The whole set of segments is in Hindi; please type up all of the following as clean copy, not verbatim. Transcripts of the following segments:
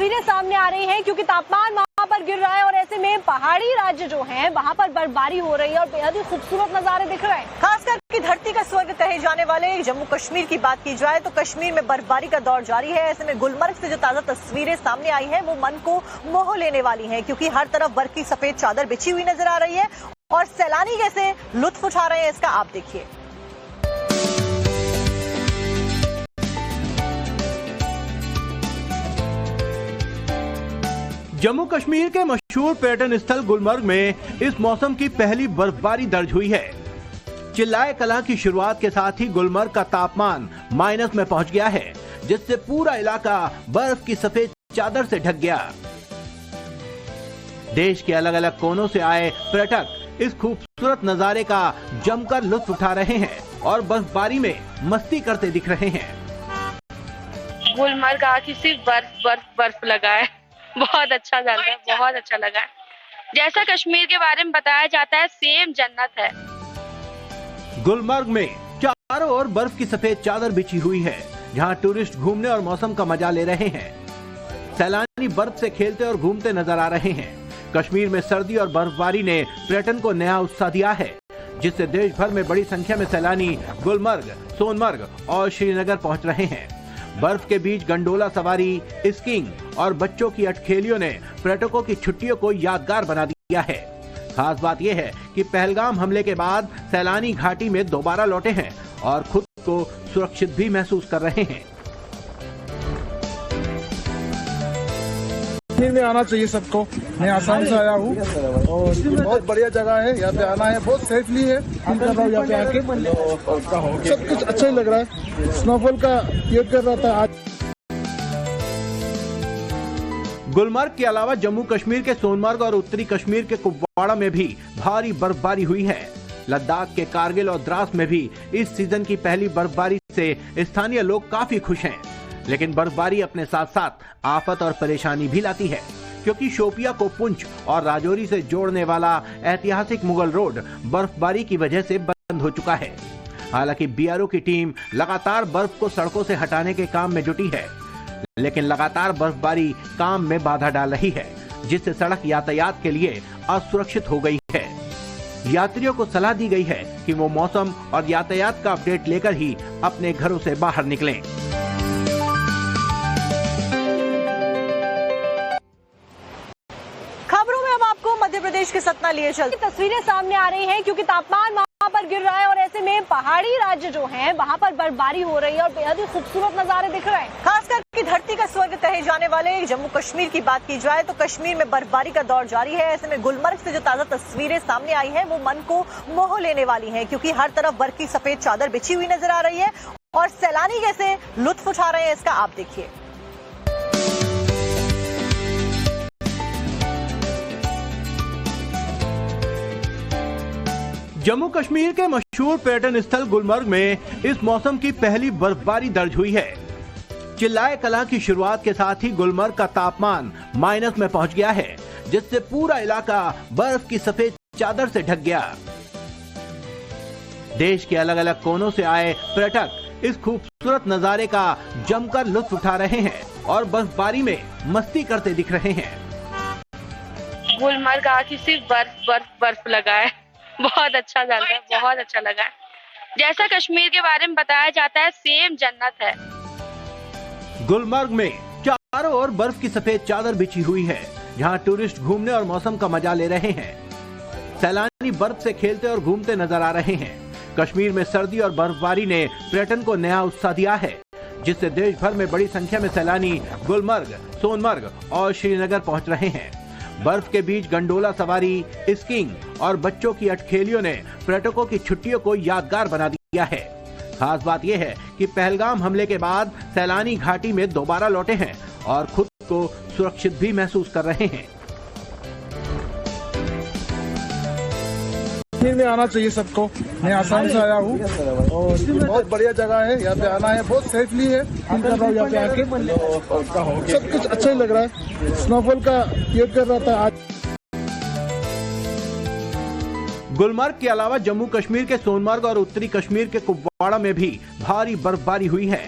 तस्वीरें सामने आ रही हैं क्योंकि तापमान वहां पर गिर रहा है और ऐसे में पहाड़ी राज्य जो हैं वहां पर बर्फबारी हो रही है और बेहद ही खूबसूरत नजारे दिख रहे हैं। खासकर की धरती का स्वर्ग कहे जाने वाले जम्मू कश्मीर की बात की जाए तो कश्मीर में बर्फबारी का दौर जारी है। ऐसे में गुलमर्ग से जो ताजा तस्वीरें सामने आई है वो मन को मोह लेने वाली है क्योंकि हर तरफ बर्फ की सफेद चादर बिछी हुई नजर आ रही है और सैलानी कैसे लुत्फ उठा रहे हैं इसका आप देखिए। जम्मू कश्मीर के मशहूर पर्यटन स्थल गुलमर्ग में इस मौसम की पहली बर्फबारी दर्ज हुई है। चिल्लाए कला की शुरुआत के साथ ही गुलमर्ग का तापमान माइनस में पहुंच गया है, जिससे पूरा इलाका बर्फ की सफेद चादर से ढक गया। देश के अलग अलग कोनों से आए पर्यटक इस खूबसूरत नजारे का जमकर लुत्फ उठा रहे हैं और बर्फबारी में मस्ती करते दिख रहे हैं। गुलमर्ग आके सिर्फ बर्फ लगा है, बहुत अच्छा लगा, बहुत अच्छा लगा। जैसा कश्मीर के बारे में बताया जाता है सेम जन्नत है। गुलमर्ग में चारों ओर बर्फ की सफेद चादर बिछी हुई है, जहां टूरिस्ट घूमने और मौसम का मजा ले रहे हैं। सैलानी बर्फ से खेलते और घूमते नजर आ रहे हैं। कश्मीर में सर्दी और बर्फबारी ने पर्यटन को नया उत्साह दिया है, जिससे देश भर में बड़ी संख्या में सैलानी गुलमर्ग, सोनमर्ग और श्रीनगर पहुंच रहे हैं। बर्फ के बीच गंडोला सवारी, स्कीइंग और बच्चों की अटखेलियों ने पर्यटकों की छुट्टियों को यादगार बना दिया है। खास बात यह है कि पहलगाम हमले के बाद सैलानी घाटी में दोबारा लौटे हैं और खुद को सुरक्षित भी महसूस कर रहे हैं। कश्मीर में आना चाहिए सबको। मैं आसाम से आया हूँ और बहुत बढ़िया जगह है, यहाँ पे आना है, बहुत सेफली है। फील कर रहा हूँ यहाँ पे आके, सब कुछ अच्छा ही लग रहा है। स्नोफॉल का वेट कर रहा था आज। गुलमर्ग के अलावा जम्मू कश्मीर के सोनमर्ग और उत्तरी कश्मीर के कुपवाड़ा में भी भारी बर्फबारी हुई है। लद्दाख के कारगिल और द्रास में भी इस सीजन की पहली बर्फबारी से स्थानीय लोग काफी खुश हैं। लेकिन बर्फबारी अपने साथ साथ आफत और परेशानी भी लाती है, क्योंकि शोपिया को पुंछ और राजौरी से जोड़ने वाला ऐतिहासिक मुगल रोड बर्फबारी की वजह से बंद हो चुका है। हालांकि बीआरओ की टीम लगातार बर्फ को सड़कों से हटाने के काम में जुटी है, लेकिन लगातार बर्फबारी काम में बाधा डाल रही है, जिससे सड़क यातायात के लिए असुरक्षित हो गई है। यात्रियों को सलाह दी गई है कि वो मौसम और यातायात का अपडेट लेकर ही अपने घरों से बाहर निकलें। खबरों में अब आपको मध्य प्रदेश के सतना लिए चलते तस्वीरें सामने आ रही हैं क्योंकि तापमान वहां पर गिर रहा है और ऐसे में पहाड़ी राज्य जो हैं वहां पर बर्फबारी हो रही है और बेहद ही खूबसूरत नजारे दिख रहे हैं। खासकर की धरती का स्वर्ग कहे जाने वाले जम्मू कश्मीर की बात की जाए तो कश्मीर में बर्फबारी का दौर जारी है। ऐसे में गुलमर्ग से जो ताजा तस्वीरें सामने आई है वो मन को मोह लेने वाली है क्योंकि हर तरफ बर्फ की सफेद चादर बिछी हुई नजर आ रही है और सैलानी कैसे लुत्फ उठा रहे हैं इसका आप देखिए। जम्मू कश्मीर के मशहूर पर्यटन स्थल गुलमर्ग में इस मौसम की पहली बर्फबारी दर्ज हुई है। चिल्लाए कला की शुरुआत के साथ ही गुलमर्ग का तापमान माइनस में पहुंच गया है, जिससे पूरा इलाका बर्फ की सफेद चादर से ढक गया। देश के अलग अलग कोनों से आए पर्यटक इस खूबसूरत नजारे का जमकर लुत्फ उठा रहे हैं और बर्फबारी में मस्ती करते दिख रहे हैं। गुलमर्ग आके सिर्फ बर्फ लगा है, बहुत अच्छा लगा, बहुत अच्छा लगा। जैसा कश्मीर के बारे में बताया जाता है सेम जन्नत है। गुलमर्ग में चारों ओर बर्फ की सफेद चादर बिछी हुई है, जहां टूरिस्ट घूमने और मौसम का मजा ले रहे हैं। सैलानी बर्फ से खेलते और घूमते नजर आ रहे हैं। कश्मीर में सर्दी और बर्फबारी ने पर्यटन को नया उत्साह दिया है, जिससे देश भर में बड़ी संख्या में सैलानी गुलमर्ग, सोनमर्ग और श्रीनगर पहुंच रहे हैं। बर्फ के बीच गंडोला सवारी, स्कीइंग और बच्चों की अटखेलियों ने पर्यटकों की छुट्टियों को यादगार बना दिया है। खास बात यह है कि पहलगाम हमले के बाद सैलानी घाटी में दोबारा लौटे हैं और खुद को सुरक्षित भी महसूस कर रहे हैं। कश्मीर में आना चाहिए सबको। मैं आसाम से आया हूँ और बहुत बढ़िया जगह है, यहाँ पे आना है, बहुत सेफली है। फील कर रहा हूँ यहाँ पे आके, सब कुछ अच्छा ही लग रहा है। स्नोफॉल का वेट कर रहा था आज। गुलमर्ग के अलावा जम्मू कश्मीर के सोनमर्ग और उत्तरी कश्मीर के कुपवाड़ा में भी भारी बर्फबारी हुई है।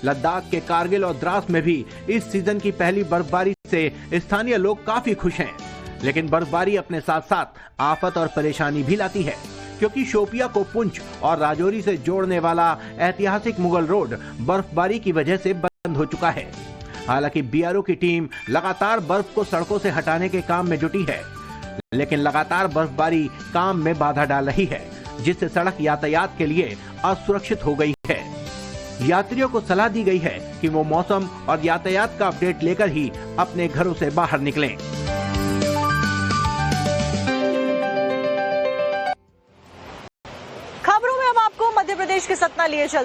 लद्दाख के कारगिल और द्रास में भी इस सीजन की पहली बर्फबारी से स्थानीय लोग काफी खुश हैं। लेकिन बर्फबारी अपने साथ साथ आफत और परेशानी भी लाती है, क्योंकि शोपिया को पुंछ और राजौरी से जोड़ने वाला ऐतिहासिक मुगल रोड बर्फबारी की वजह से बंद हो चुका है। हालांकि बीआरओ की टीम लगातार बर्फ को सड़कों से हटाने के काम में जुटी है, लेकिन लगातार बर्फबारी काम में बाधा डाल रही है, जिससे सड़क यातायात के लिए असुरक्षित हो गई है। यात्रियों को सलाह दी गई है कि वो मौसम और यातायात का अपडेट लेकर ही अपने घरों से बाहर निकलें। खबरों में हम आपको मध्य प्रदेश के सतना लिए चलते